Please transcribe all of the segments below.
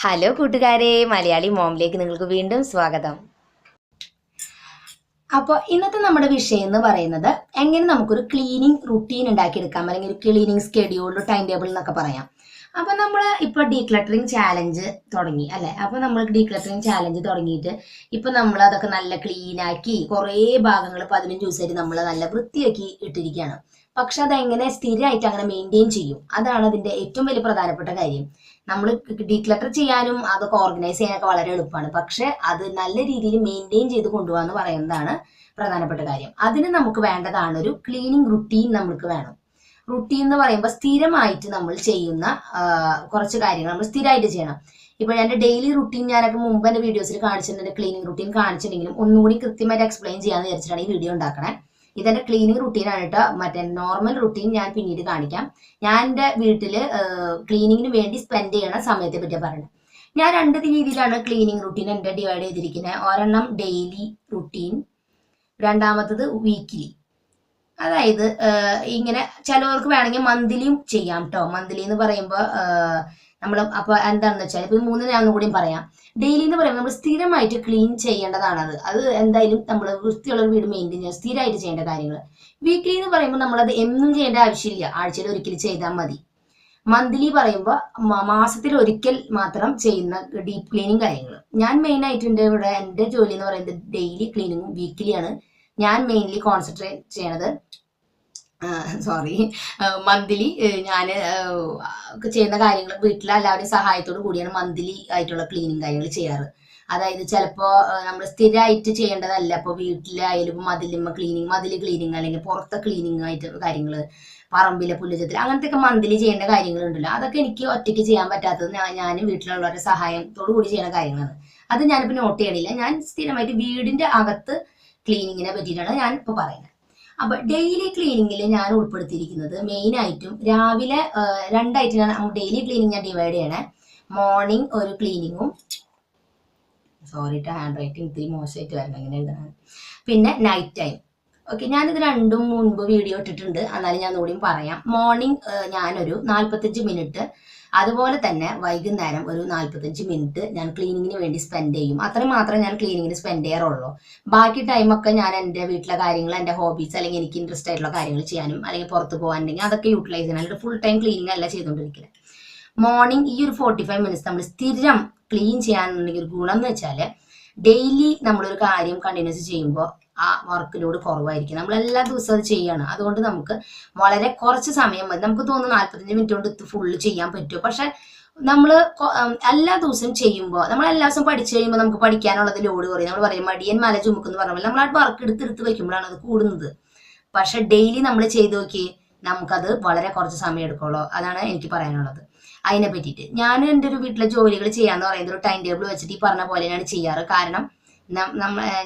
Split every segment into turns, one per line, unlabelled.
Hello കൂട്ടുകാരെ, മലയാളി മോമിലേക്ക് നിങ്ങൾക്ക് വീണ്ടും സ്വാഗതം. അപ്പോൾ ഇന്നത്തെ നമ്മുടെ വിഷയം എന്ന് പറയുന്നത് എങ്ങനെ നമുക്കൊരു ക്ലീനിങ് റുട്ടീൻ ഉണ്ടാക്കിയെടുക്കാം, അല്ലെങ്കിൽ ഒരു ക്ലീനിങ് സ്കെഡ്യൂൾ, ടൈം ടേബിൾ എന്നൊക്കെ പറയാം. അപ്പോൾ നമ്മൾ ഇപ്പോൾ ഡീക്ലട്ടറിങ് ചാലഞ്ച് തുടങ്ങി അല്ലേ? അപ്പോൾ നമ്മൾ ഡീക്ലട്ടറിങ് ചാലഞ്ച് തുടങ്ങിയിട്ട് ഇപ്പോൾ നമ്മൾ അതൊക്കെ നല്ല ക്ലീനാക്കി കുറേ ഭാഗങ്ങൾ 15 ദിവസമായിട്ട് നമ്മൾ നല്ല വൃത്തിയാക്കി ഇട്ടിരിക്കുകയാണ്. പക്ഷെ അതെങ്ങനെ സ്ഥിരമായിട്ട് അങ്ങനെ മെയിൻറ്റെയിൻ ചെയ്യും, അതാണ് അതിൻ്റെ ഏറ്റവും വലിയ പ്രധാനപ്പെട്ട കാര്യം. നമ്മൾ ഡീക്ലട്ടർ ചെയ്യാനും അതൊക്കെ ഓർഗനൈസ് ചെയ്യാനൊക്കെ വളരെ എളുപ്പമാണ്. പക്ഷെ അത് നല്ല രീതിയിൽ മെയിൻറ്റെയിൻ ചെയ്ത് കൊണ്ടുപോകാന്ന് പറയുന്നതാണ് പ്രധാനപ്പെട്ട കാര്യം. അതിന് നമുക്ക് വേണ്ടതാണ് ഒരു ക്ലീനിങ് റുട്ടീൻ. നമുക്ക് വേണം റുട്ടീൻ എന്ന് പറയുമ്പോൾ സ്ഥിരമായിട്ട് നമ്മൾ ചെയ്യുന്ന കുറച്ച് കാര്യങ്ങൾ നമ്മൾ സ്ഥിരമായിട്ട് ചെയ്യണം. ഇപ്പൊ എൻ്റെ ഡെയിലി റുട്ടീൻ ഞാനൊക്കെ മുമ്പ് എൻ്റെ വീഡിയോസിൽ കാണിച്ചിട്ടുണ്ട്, ക്ലീനിങ് റുട്ടീൻ കാണിച്ചിട്ടുണ്ടെങ്കിലും ഒന്നുകൂടി കൃത്യമായിട്ട് എക്സ്പ്ലെയിൻ ചെയ്യാന്ന് വിചാരിച്ചിട്ടാണ് ഈ വീഡിയോ ഉണ്ടാക്കണേ. ഇതെന്റെ ക്ലീനിങ് റുട്ടീൻ ആണ് കേട്ടോ. മറ്റേ നോർമൽ റുട്ടീൻ ഞാൻ പിന്നീട് കാണിക്കാം. ഞാൻ എൻ്റെ വീട്ടില് ക്ലീനിങ്ങിന് വേണ്ടി സ്പെൻഡ് ചെയ്യണ സമയത്തെ പറ്റിയാണ് പറയുന്നത്. ഞാൻ രണ്ട് രീതിയിലാണ് ക്ലീനിങ് റുട്ടീൻ എൻ്റെ ഡിവൈഡ് ചെയ്തിരിക്കുന്നത്. ഒരെണ്ണം ഡെയിലി റുട്ടീൻ, രണ്ടാമത്തത് വീക്കിലി. അതായത് ഇങ്ങനെ ചിലവർക്ക് വേണമെങ്കിൽ മന്ത്ലിയും ചെയ്യാം കേട്ടോ. മന്ത്ലി എന്ന് പറയുമ്പോൾ നമ്മൾ അപ്പോൾ എന്താണെന്ന് വെച്ചാൽ ഇപ്പൊ 3 ഞാൻ ഒന്നുകൂടിയും പറയാം. ഡെയിലി എന്ന് പറയുമ്പോൾ നമ്മൾ സ്ഥിരമായിട്ട് ക്ലീൻ ചെയ്യേണ്ടതാണ്. അത് എന്തായാലും നമ്മൾ വൃത്തിയുള്ള വീട് മെയിൻറ്റെയിൻ ചെയ്യാൻ സ്ഥിരമായിട്ട് ചെയ്യേണ്ട കാര്യങ്ങൾ. വീക്ക്ലി എന്ന് പറയുമ്പോൾ നമ്മളത് എന്നും ചെയ്യേണ്ട ആവശ്യമില്ല, ആഴ്ചയിൽ ഒരിക്കൽ ചെയ്താൽ മതി. മന്ത്ലി പറയുമ്പോൾ മാസത്തിൽ ഒരിക്കൽ മാത്രം ചെയ്യുന്ന ഡീപ്പ് ക്ലീനിങ് കാര്യങ്ങൾ. ഞാൻ മെയിൻ ആയിട്ട് എൻ്റെ ജോലി എന്ന് പറയുന്നത് ഡെയിലി ക്ലീനിങ്ങും വീക്കിലിയാണ്. ഞാൻ മെയിൻലി കോൺസെൻട്രേറ്റ് ചെയ്യണത് മന്ത്ലി ഞാൻ ചെയ്യുന്ന കാര്യങ്ങൾ വീട്ടിലെ എല്ലാവരുടെയും സഹായത്തോടു കൂടിയാണ് മന്ത്ലി ആയിട്ടുള്ള ക്ലീനിങ് കാര്യങ്ങൾ ചെയ്യാറ്. അതായത് ചിലപ്പോൾ നമ്മൾ സ്ഥിരമായിട്ട് ചെയ്യേണ്ടതല്ല. ഇപ്പോൾ വീട്ടിലായാലും മതിൽ ക്ലീനിങ് അല്ലെങ്കിൽ പുറത്തെ ക്ലീനിങ് ആയിട്ട് കാര്യങ്ങൾ, പറമ്പിലെ പുല്ലുചത്തിൽ, അങ്ങനത്തെ ഒക്കെ മന്ത്ലി ചെയ്യേണ്ട കാര്യങ്ങളുണ്ടല്ലോ. അതൊക്കെ എനിക്ക് ഒറ്റയ്ക്ക് ചെയ്യാൻ പറ്റാത്തത് ഞാൻ വീട്ടിലുള്ളവരുടെ സഹായത്തോടു കൂടി ചെയ്യുന്ന കാര്യങ്ങളാണ്. അത് ഞാനിപ്പോൾ നോട്ട് ചെയ്യണില്ല. ഞാൻ സ്ഥിരമായിട്ട് വീടിന്റെ അകത്ത് ക്ലീനിങ്ങിനെ പറ്റിയിട്ടാണ് ഞാൻ ഇപ്പോൾ പറയുന്നത്. അപ്പൊ ഡെയിലി ക്ലീനിങ്ങിൽ ഞാൻ ഉൾപ്പെടുത്തിയിരിക്കുന്നത് മെയിൻ ആയിട്ടും രാവിലെ രണ്ടായിട്ട് ഞാൻ ഡെയിലി ക്ലീനിങ് ഞാൻ ഡിവൈഡ് ചെയ്യണേ. മോർണിംഗ് ഒരു ക്ലീനിങ്ങും, ഹാൻഡ് റൈറ്റിംഗ് ഇത്തിരി മോശമായിട്ട് വരണം ഇങ്ങനെ എഴുതണം. പിന്നെ നൈറ്റ് ടൈം. ഓക്കെ, ഞാനിത് രണ്ടും മുൻപ് വീഡിയോ ഇട്ടിട്ടുണ്ട്, എന്നാലും ഞാൻ ഒന്നുകൂടിയും പറയാം. മോർണിംഗ് ഞാനൊരു 45 മിനിറ്റ്, അതുപോലെ തന്നെ വൈകുന്നേരം ഒരു 45 മിനിറ്റ് ഞാൻ ക്ലീനിങ്ങിന് വേണ്ടി സ്പെൻഡ് ചെയ്യും. അത്രയും മാത്രമേ ഞാൻ ക്ലീനിങ്ങിന് സ്പെൻഡ് ചെയ്യാറുള്ളൂ. ബാക്കി ടൈമൊക്കെ ഞാൻ എൻ്റെ വീട്ടിലെ കാര്യങ്ങൾ, എൻ്റെ ഹോബീസ് അല്ലെങ്കിൽ എനിക്ക് ഇൻട്രസ്റ്റ് ആയിട്ടുള്ള കാര്യങ്ങൾ ചെയ്യാനും അല്ലെങ്കിൽ പുറത്ത് പോകാനുണ്ടെങ്കിൽ അതൊക്കെ യൂട്ടിലൈസ് ചെയ്യാൻ, അല്ലെങ്കിൽ ഫുൾ ടൈം ക്ലീനിങ് അല്ല ചെയ്തുകൊണ്ടിരിക്കുന്നത്. മോർണിംഗ് ഈ ഒരു 45 മിനിറ്റ്സ് നമ്മൾ സ്ഥിരം ക്ലീൻ ചെയ്യാനുണ്ടെങ്കിൽ ഒരു ഗുണം എന്ന് വെച്ചാൽ ഡെയിലി നമ്മളൊരു കാര്യം കണ്ടിന്യൂസ് ചെയ്യുമ്പോൾ ആ വർക്ക് ലോഡ് കുറവായിരിക്കും. നമ്മൾ എല്ലാ ദിവസവും അത് ചെയ്യണം. അതുകൊണ്ട് നമുക്ക് വളരെ കുറച്ച് സമയം മതി. നമുക്ക് തോന്നുന്നു 45 മിനിറ്റ് കൊണ്ട് ഫുള്ള് ചെയ്യാൻ പറ്റുമോ? പക്ഷെ നമ്മൾ എല്ലാ ദിവസവും ചെയ്യുമ്പോൾ, നമ്മൾ എല്ലാ ദിവസവും പഠിച്ചു കഴിയുമ്പോൾ നമുക്ക് പഠിക്കാനുള്ളത് ലോഡ് കുറയും. നമ്മൾ പറയും മടിയൻ മല ചുമക്കെന്ന് പറഞ്ഞാൽ നമ്മൾ ആ വർക്ക് എടുത്ത് വെക്കുമ്പോഴാണ് അത് കൂടുന്നത്. പക്ഷെ ഡെയിലി നമ്മൾ ചെയ്ത് നോക്കി നമുക്കത് വളരെ കുറച്ച് സമയം എടുക്കുള്ളൂ. അതാണ് എനിക്ക് പറയാനുള്ളത് അതിനെ പറ്റിയിട്ട്. ഞാൻ എൻ്റെ ഒരു വീട്ടിലെ ജോലികൾ ചെയ്യാന്ന് പറയുന്നത് ഒരു ടൈം ടേബിൾ വെച്ചിട്ട് ഈ പറഞ്ഞ പോലെയാണ് ചെയ്യാറ്. കാരണം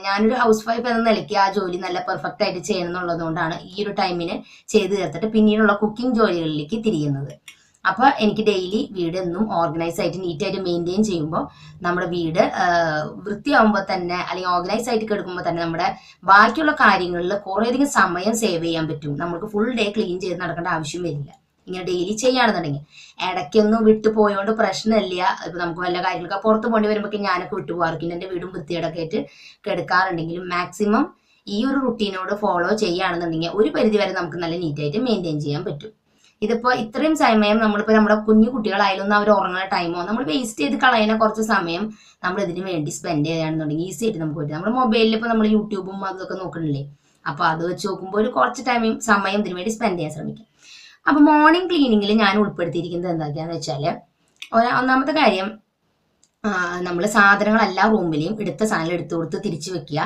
ഞാനൊരു ഹൗസ് വൈഫ് എന്ന നിലയ്ക്ക് ആ ജോലി നല്ല പെർഫെക്റ്റ് ആയിട്ട് ചെയ്യണം എന്നുള്ളത് കൊണ്ടാണ് ഈ ഒരു ടൈമിന് ചെയ്ത് തീർത്തിട്ട് പിന്നീടുള്ള കുക്കിംഗ് ജോലികളിലേക്ക് തിരിയുന്നത്. അപ്പൊ എനിക്ക് ഡെയിലി വീട് എന്നും ഓർഗനൈസ് ആയിട്ട് നീറ്റായിട്ട് മെയിൻറ്റെയിൻ ചെയ്യുമ്പോൾ നമ്മുടെ വീട് വൃത്തിയാവുമ്പോൾ തന്നെ, അല്ലെങ്കിൽ ഓർഗനൈസ് ആയിട്ട് കിടക്കുമ്പോൾ തന്നെ നമ്മുടെ ബാക്കിയുള്ള കാര്യങ്ങളിൽ കുറേയധികം സമയം സേവ് ചെയ്യാൻ പറ്റും. നമുക്ക് ഫുൾ ഡേ ക്ലീൻ ചെയ്ത് നടക്കേണ്ട ആവശ്യം വരില്ല ഇങ്ങനെ ഡെയിലി ചെയ്യുകയാണെന്നുണ്ടെങ്കിൽ. ഇടയ്ക്കൊന്നും വിട്ടു പോയോണ്ട് പ്രശ്നമില്ല. ഇപ്പൊ നമുക്ക് വല്ല കാര്യങ്ങളൊക്കെ പുറത്ത് പോകേണ്ടി വരുമ്പോൾ ഞാനൊക്കെ വിട്ടുപോകാറുണ്ട്. എൻ്റെ വീടും വൃത്തിയോടൊക്കെ ആയിട്ട് കിടക്കാറുണ്ടെങ്കിലും മാക്സിമം ഈ ഒരു റുട്ടീനോട് ഫോളോ ചെയ്യുകയാണെന്നുണ്ടെങ്കിൽ ഒരു പരിധി വരെ നമുക്ക് നല്ല നീറ്റായിട്ട് മെയിൻറ്റെയിൻ ചെയ്യാൻ പറ്റും. ഇതിപ്പോ ഇത്രയും സമയം നമ്മളിപ്പോ നമ്മുടെ കുഞ്ഞു കുട്ടികളായാലും അവർ ഉറങ്ങുന്ന ടൈമോ നമ്മൾ വേസ്റ്റ് ചെയ്ത് കളയുന്ന കുറച്ച് സമയം നമ്മൾ ഇതിന് വേണ്ടി സ്പെൻഡ് ചെയ്യുകയാണെന്നുണ്ടെങ്കിൽ ഈസി ആയിട്ട് നമുക്ക് പറ്റും. നമ്മുടെ മൊബൈലിൽ ഇപ്പൊ നമ്മൾ യൂട്യൂബും അതൊക്കെ നോക്കണില്ലേ, അപ്പൊ അത് വെച്ച് നോക്കുമ്പോൾ ഒരു കുറച്ച് സമയം ഇതിന് വേണ്ടി സ്പെൻഡ് ചെയ്യാൻ ശ്രമിക്കും. അപ്പൊ മോർണിംഗ് ക്ലീനിങ്ങിൽ ഞാൻ ഉൾപ്പെടുത്തിയിരിക്കുന്നത് എന്താക്കിയാന്ന് വെച്ചാല്, ഒന്നാമത്തെ കാര്യം നമ്മൾ സാധനങ്ങൾ എല്ലാ റൂമിലെയും എടുത്ത സാധനങ്ങൾ എടുത്തു കൊടുത്ത് തിരിച്ചു വെക്കുക,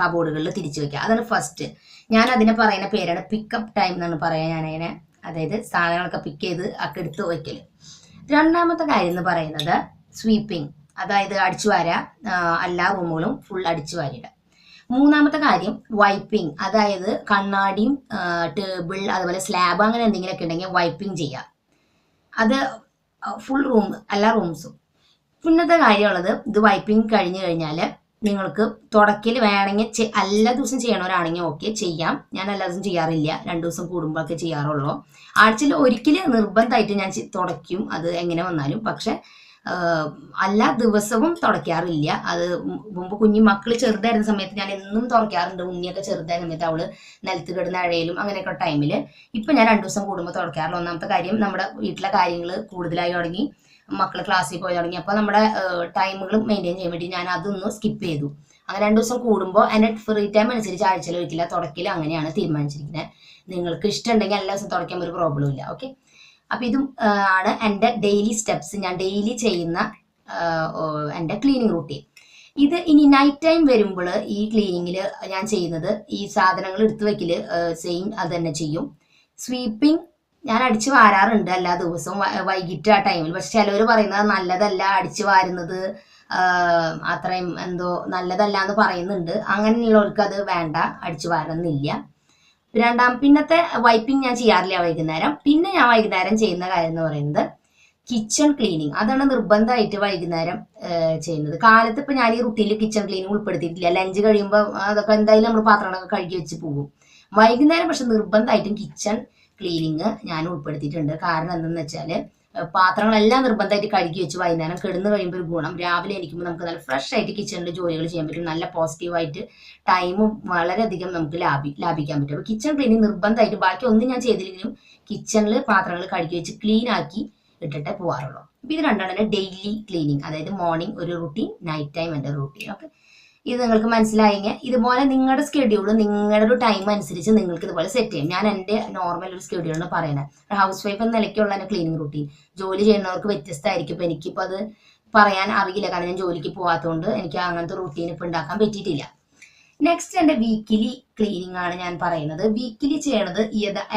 കബോർഡുകളിൽ തിരിച്ചു വെക്കുക. അതാണ് ഫസ്റ്റ്. ഞാൻ അതിനെ പറയുന്ന പേരാണ് പിക്കപ്പ് ടൈം എന്നാണ് പറയാൻ ഞാനതിനെ. അതായത് സാധനങ്ങളൊക്കെ പിക്ക് ചെയ്ത് ഒക്കെ എടുത്ത് വയ്ക്കല്. രണ്ടാമത്തെ കാര്യം എന്ന് പറയുന്നത് സ്വീപ്പിംഗ്, അതായത് അടിച്ചു വാരുക, എല്ലാ റൂമുകളും ഫുൾ അടിച്ചു വാരിയിടുക. മൂന്നാമത്തെ കാര്യം വൈപ്പിംഗ്, അതായത് കണ്ണാടിയും ടേബിൾ അതുപോലെ സ്ലാബ് അങ്ങനെ എന്തെങ്കിലുമൊക്കെ ഉണ്ടെങ്കിൽ വൈപ്പിംഗ് ചെയ്യുക. അത് ഫുൾ റൂം, എല്ലാ റൂംസും. പിന്നത്തെ കാര്യമുള്ളത്, ഇത് വൈപ്പിംഗ് കഴിഞ്ഞു കഴിഞ്ഞാൽ നിങ്ങൾക്ക് തുടക്കൽ വേണമെങ്കിൽ എല്ലാ ദിവസം ചെയ്യണവരാണെങ്കിൽ ഓക്കെ ചെയ്യാം. ഞാൻ എല്ലാ ദിവസം ചെയ്യാറില്ല, 2 ദിവസം കൂടുമ്പോഴൊക്കെ ചെയ്യാറുള്ളൂ. ആഴ്ചയിൽ ഒരിക്കൽ നിർബന്ധമായിട്ട് ഞാൻ തുടയ്ക്കും, അത് എങ്ങനെ വന്നാലും. പക്ഷെ എല്ലാ ദിവസവും തുടയ്ക്കാറില്ല. അത് മുമ്പ് കുഞ്ഞു മക്കൾ ചെറുതായിരുന്ന സമയത്ത് ഞാൻ എന്നും തുറക്കാറുണ്ട്. ഉണ്ണിയൊക്കെ ചെറുതായിരുന്ന സമയത്ത് അവള് നിലത്ത് കിടന്ന് അഴയിലും അങ്ങനെയൊക്കെ ടൈമില്. ഇപ്പൊ ഞാൻ 2 ദിവസം കൂടുമ്പോൾ തുറക്കാറില്ല. ഒന്നാമത്തെ കാര്യം നമ്മുടെ വീട്ടിലെ കാര്യങ്ങൾ കൂടുതലായി തുടങ്ങി, മക്കൾ ക്ലാസ്സിൽ പോയി തുടങ്ങി. അപ്പൊ നമ്മുടെ ടൈമുകൾ മെയിൻറ്റെയിൻ ചെയ്യാൻ വേണ്ടി ഞാൻ അതൊന്ന് സ്കിപ്പ് ചെയ്തു. അങ്ങനെ 2 ദിവസം കൂടുമ്പോൾ എന്റെ ഫ്രീ ടൈം അനുസരിച്ച് ആഴ്ചയിൽ ഒരിക്കല തുടക്കില്ല, അങ്ങനെയാണ് തീരുമാനിച്ചിരിക്കുന്നത്. നിങ്ങൾക്ക് ഇഷ്ടമുണ്ടെങ്കിൽ എല്ലാ ദിവസം തുടയ്ക്കാൻ ഒരു പ്രോബ്ലം ഇല്ല. ഓക്കെ, അപ്പൊ ഇതും ആണ് എൻ്റെ ഡെയിലി സ്റ്റെപ്സ്, ഞാൻ ഡെയിലി ചെയ്യുന്ന എൻ്റെ ക്ലീനിങ് റൂട്ടീൻ. ഇത് ഇനി നൈറ്റ് ടൈം വരുമ്പോൾ ഈ ക്ലീനിങ്ങിൽ ഞാൻ ചെയ്യുന്നത് ഈ സാധനങ്ങൾ എടുത്തു വെക്കല് സെയിം അത് തന്നെ ചെയ്യും. സ്വീപ്പിംഗ് ഞാൻ അടിച്ചു വാരാറുണ്ട് എല്ലാ ദിവസവും വൈകിട്ട് ആ ടൈമിൽ. പക്ഷെ ചിലവർ പറയുന്നത് നല്ലതല്ല അടിച്ചു വാരുന്നത്, അത്രയും എന്തോ നല്ലതല്ല എന്ന് പറയുന്നുണ്ട്. അങ്ങനെയുള്ളവർക്ക് അത് വേണ്ട, അടിച്ചു വാരുന്നില്ല. പിന്നത്തെ വൈപ്പിംഗ് ഞാൻ ചെയ്യാറില്ല വൈകുന്നേരം. പിന്നെ ഞാൻ വൈകുന്നേരം ചെയ്യുന്ന കാര്യം എന്ന് പറയുന്നത് കിച്ചൺ ക്ലീനിങ്. അതാണ് നിർബന്ധമായിട്ട് വൈകുന്നേരം ചെയ്യുന്നത്. കാലത്ത് ഇപ്പൊ ഞാൻ ഈ റുട്ടീനിൽ കിച്ചൺ ക്ലീനിങ് ഉൾപ്പെടുത്തിയിട്ടില്ല. ലഞ്ച് കഴിയുമ്പോൾ അതൊക്കെ എന്തായാലും നമ്മൾ പാത്രങ്ങളൊക്കെ കഴുകി വെച്ച് പോകും. വൈകുന്നേരം പക്ഷെ നിർബന്ധമായിട്ടും കിച്ചൺ ക്ലീനിങ് ഞാൻ ഉൾപ്പെടുത്തിയിട്ടുണ്ട്. കാരണം എന്തെന്ന് വെച്ചാല് പാത്രങ്ങളെല്ലാം നിർബന്ധമായിട്ട് കഴുകി വെച്ച് വൈകുന്നേരം കിടന്നു കഴിയുമ്പോൾ ഒരു ഗുണം, രാവിലെ എണീക്കുമ്പോൾ നമുക്ക് നല്ല ഫ്രഷ് ആയിട്ട് കിച്ചണിൽ ജോലികൾ ചെയ്യാൻ പറ്റും. നല്ല പോസിറ്റീവായിട്ട് ടൈമും വളരെയധികം നമുക്ക് ലാഭിക്കാൻ പറ്റും. അപ്പോൾ കിച്ചൺ ക്ലീനിങ് നിർബന്ധമായിട്ട്, ബാക്കി ഒന്നും ഞാൻ ചെയ്തില്ലെങ്കിലും കിച്ചണിൽ പാത്രങ്ങൾ കഴുകി വെച്ച് ക്ലീൻ ആക്കി ഇട്ടിട്ടേ പോകാറുള്ളൂ. അപ്പോൾ ഇത് രണ്ടാണ് ഡെയിലി ക്ലീനിങ്, അതായത് മോർണിംഗ് ഒരു റൂട്ടീൻ, നൈറ്റ് ടൈം എൻ്റെ റൂട്ടീൻ. ഓക്കെ, ഇത് നിങ്ങൾക്ക് മനസ്സിലായെങ്കിൽ ഇതുപോലെ നിങ്ങളുടെ സ്കെഡ്യൂൾ നിങ്ങളുടെ ഒരു ടൈം അനുസരിച്ച് നിങ്ങൾക്ക് ഇതുപോലെ സെറ്റ് ചെയ്യും. ഞാൻ എൻ്റെ നോർമൽ ഒരു സ്കെഡ്യൂളാണ് പറയുന്നത്. ഹൗസ് വൈഫ് എന്ന നിലയ്ക്കുള്ള എൻ്റെ ക്ലീനിങ് റൂട്ടീൻ. ജോലി ചെയ്യുന്നവർക്ക് വ്യത്യസ്തമായിരിക്കും. ഇപ്പം എനിക്കിപ്പോൾ അത് പറയാൻ അറിയില്ല, കാരണം ഞാൻ ജോലിക്ക് പോകാത്തതുകൊണ്ട് എനിക്ക് അങ്ങനത്തെ റൂട്ടീൻ ഇപ്പം ഉണ്ടാക്കാൻ പറ്റിയിട്ടില്ല. നെക്സ്റ്റ് എൻ്റെ വീക്കിലി ക്ലീനിങ് ആണ് ഞാൻ പറയുന്നത്. വീക്കിലി ചെയ്യണത്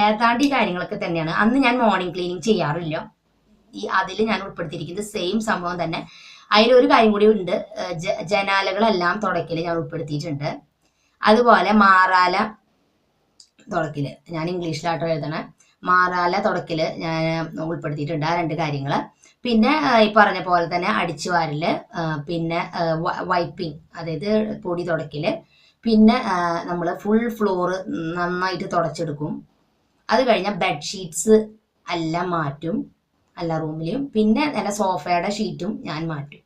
ഏതാണ്ട് ഈ കാര്യങ്ങളൊക്കെ തന്നെയാണ്. അന്ന് ഞാൻ മോർണിംഗ് ക്ലീനിങ് ചെയ്യാറില്ല. അതിൽ ഞാൻ ഉൾപ്പെടുത്തിയിരിക്കുന്നത് സെയിം സംഭവം തന്നെ. അതിലൊരു കാര്യം കൂടി ഉണ്ട്, ജനാലകളെല്ലാം തുടക്കല് ഞാൻ ഉൾപ്പെടുത്തിയിട്ടുണ്ട്. അതുപോലെ മാറാല തുടക്കല്, ഞാൻ ഇംഗ്ലീഷിലാട്ടോ എഴുതണേ, മാറാല തുടക്കല് ഞാൻ ഉൾപ്പെടുത്തിയിട്ടുണ്ട്. ആ 2 കാര്യങ്ങൾ. പിന്നെ ഈ പറഞ്ഞ പോലെ തന്നെ അടിച്ചു വാരല്, പിന്നെ വൈപ്പിംഗ് അതായത് പൊടി തുടക്കല്, പിന്നെ നമ്മൾ ഫുൾ ഫ്ലോറ് നന്നായിട്ട് തുടച്ചെടുക്കും. അത് കഴിഞ്ഞാൽ ബെഡ്ഷീറ്റ്സ് എല്ലാം മാറ്റും എല്ലാ റൂമിലും. പിന്നെ നല്ല സോഫയുടെ ഷീറ്റും ഞാൻ മാറ്റും.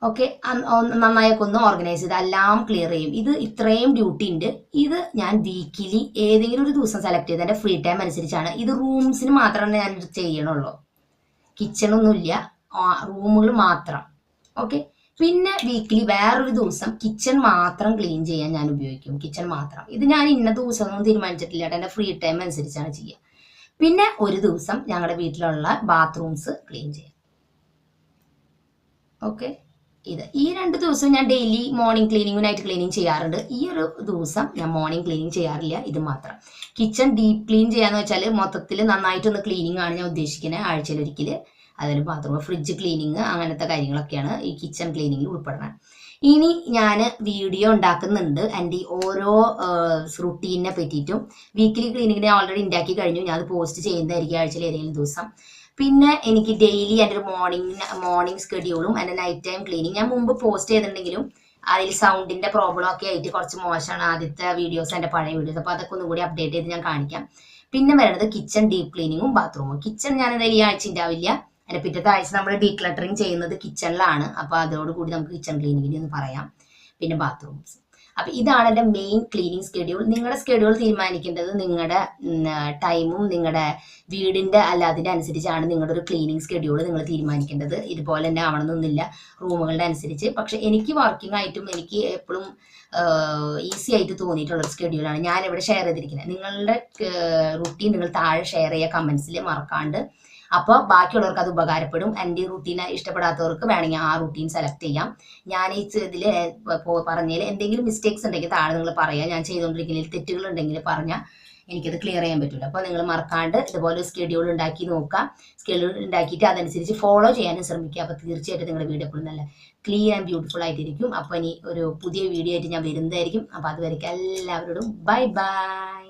ഓക്കെ, നന്നായൊക്കെ ഒന്ന് ഓർഗനൈസ് ചെയ്ത് എല്ലാം ക്ലിയർ ചെയ്യും. ഇത് ഇത്രയും ഡ്യൂട്ടി ഉണ്ട്. ഇത് ഞാൻ വീക്കിലി ഏതെങ്കിലും ഒരു ദിവസം സെലക്ട് ചെയ്ത് എൻ്റെ ഫ്രീ ടൈം അനുസരിച്ചാണ്. ഇത് റൂംസിന് മാത്രമേ ഞാൻ ചെയ്യണുള്ളൂ, കിച്ചണൊന്നുമില്ല, റൂമുകൾ മാത്രം. ഓക്കെ, പിന്നെ വീക്കിലി വേറൊരു ദിവസം കിച്ചൺ മാത്രം ക്ലീൻ ചെയ്യാൻ ഞാൻ ഉപയോഗിക്കും, കിച്ചൺ മാത്രം. ഇത് ഞാൻ ഇന്ന ദിവസമൊന്നും തീരുമാനിച്ചിട്ടില്ല, എൻ്റെ ഫ്രീ ടൈം അനുസരിച്ചാണ് ചെയ്യുക. പിന്നെ ഒരു ദിവസം ഞങ്ങളുടെ വീട്ടിലുള്ള ബാത്റൂംസ് ക്ലീൻ ചെയ്യാം. ഓക്കെ, ഈ 2 ദിവസം ഞാൻ ഡെയിലി മോർണിംഗ് ക്ലീനിങ്ങും നൈറ്റ് ക്ലീനിങ് ചെയ്യാറുണ്ട്. ഈ ഒരു ദിവസം ഞാൻ മോർണിംഗ് ക്ലീനിങ് ചെയ്യാറില്ല, ഇത് മാത്രം. കിച്ചൺ ഡീപ്പ് ക്ലീൻ ചെയ്യാന്ന് വെച്ചാൽ മൊത്തത്തിൽ നന്നായിട്ടൊന്ന് ക്ലീനിങ് ആണ് ഞാൻ ഉദ്ദേശിക്കുന്നത്, ആഴ്ചയിൽ ഒരിക്കൽ. അതിൽ ബാത്റൂം, ഫ്രിഡ്ജ് ക്ലീനിങ്, അങ്ങനത്തെ കാര്യങ്ങളൊക്കെയാണ് ഈ കിച്ചൺ ക്ലീനിങ്ങിൽ ഉൾപ്പെടുന്നത്. ഇനി ഞാൻ വീഡിയോ ഉണ്ടാക്കുന്നുണ്ട് എൻ്റെ ഓരോ റുട്ടീനെ പറ്റിയിട്ടും. വീക്കിലി ക്ലീനിങ്ങിനെ ഓൾറെഡി ഉണ്ടാക്കി കഴിഞ്ഞു, ഞാൻ അത് പോസ്റ്റ് ചെയ്യുന്നതായിരിക്കും ആഴ്ചയിൽ ഏതെങ്കിലും ദിവസം. പിന്നെ എനിക്ക് ഡെയിലി എൻ്റെ ഒരു മോർണിംഗ് സ്കെഡ്യൂളും എൻ്റെ നൈറ്റ് ടൈം ക്ലീനിങ് ഞാൻ മുമ്പ് പോസ്റ്റ് ചെയ്തിട്ടുണ്ടെങ്കിലും അതിൽ സൗണ്ടിന്റെ പ്രോബ്ലം ഒക്കെ ആയിട്ട് കുറച്ച് മോശമാണ് ആദ്യത്തെ വീഡിയോസ്, എൻ്റെ പഴയ വീഡിയോസ്. അപ്പോൾ അതൊക്കെ ഒന്നും കൂടി അപ്ഡേറ്റ് ചെയ്ത് ഞാൻ കാണിക്കാം. പിന്നെ വരുന്നത് കിച്ചൺ ഡീപ്പ് ക്ലീനിങ്ങും ബാത്റൂമും. കിച്ചൺ ഞാൻ എന്തായാലും ഈ ആഴ്ച ഉണ്ടാവില്ല, അതിന്റെ പിറ്റത്തെ ആഴ്ച നമ്മൾ ഡീക്ലട്ടറിങ് ചെയ്യുന്നത് കിച്ചണിലാണ്. അപ്പോൾ അതോടുകൂടി നമുക്ക് കിച്ചൺ ക്ലീനിങ്ങിന് ഒന്ന് പറയാം. പിന്നെ ബാത്റൂംസ്. അപ്പൊ ഇതാണ് എൻ്റെ മെയിൻ ക്ലീനിങ് സ്കെഡ്യൂൾ. നിങ്ങളുടെ സ്കെഡ്യൂൾ തീരുമാനിക്കേണ്ടത് നിങ്ങളുടെ ടൈമും നിങ്ങളുടെ വീടിന്റെ അതിന്റെ അനുസരിച്ചാണ് നിങ്ങളുടെ ഒരു ക്ലീനിങ് സ്കെഡ്യൂൾ നിങ്ങൾ തീരുമാനിക്കേണ്ടത്. ഇതുപോലെ തന്നെ ആവണമെന്നൊന്നുമില്ല, റൂമുകളുടെ അനുസരിച്ച്. പക്ഷെ എനിക്ക് വർക്കിംഗ് ആയിട്ടും എനിക്ക് എപ്പോഴും ഈസി ആയിട്ട് തോന്നിയിട്ടുള്ളൊരു സ്കെഡ്യൂളാണ് ഞാൻ ഇവിടെ ഷെയർ ചെയ്തിരിക്കുന്നത്. നിങ്ങളുടെ റുട്ടീൻ നിങ്ങൾ താഴെ ഷെയർ ചെയ്യുക കമന്റ്സിൽ മറക്കാണ്ട്. അപ്പോൾ ബാക്കിയുള്ളവർക്ക് അത് ഉപകാരപ്പെടും. എൻ്റെ ഈ റുട്ടീൻ ഇഷ്ടപ്പെടാത്തവർക്ക് വേണമെങ്കിൽ ആ റുട്ടീൻ സെലക്ട് ചെയ്യാം. ഞാൻ ഈ ഇതിൽ പറഞ്ഞതിൽ എന്തെങ്കിലും മിസ്റ്റേക്സ് ഉണ്ടെങ്കിൽ താഴെ നിങ്ങൾ പറയാം. ഞാൻ ചെയ്തുകൊണ്ടിരിക്കുന്നതിൽ തെറ്റുകൾ ഉണ്ടെങ്കിൽ പറഞ്ഞാൽ എനിക്കത് ക്ലിയർ ചെയ്യാൻ പറ്റില്ല. അപ്പോൾ നിങ്ങൾ മറക്കാണ്ട് ഇതുപോലെ സ്കെഡ്യൂൾ ഉണ്ടാക്കി നോക്കുക. സ്കെഡ്യൂൾ ഉണ്ടാക്കിയിട്ട് അതനുസരിച്ച് ഫോളോ ചെയ്യാനും ശ്രമിക്കുക. അപ്പോൾ തീർച്ചയായിട്ടും നിങ്ങളുടെ വീഡിയോ എപ്പോഴും നല്ല ക്ലീൻ ആൻഡ് ബ്യൂട്ടിഫുൾ ആയിട്ടിരിക്കും. അപ്പോൾ ഇനി ഒരു പുതിയ വീഡിയോ ആയിട്ട് ഞാൻ വരുന്നതായിരിക്കും. അപ്പോൾ അതുവരെയ്ക്ക് എല്ലാവരോടും ബൈ ബൈ.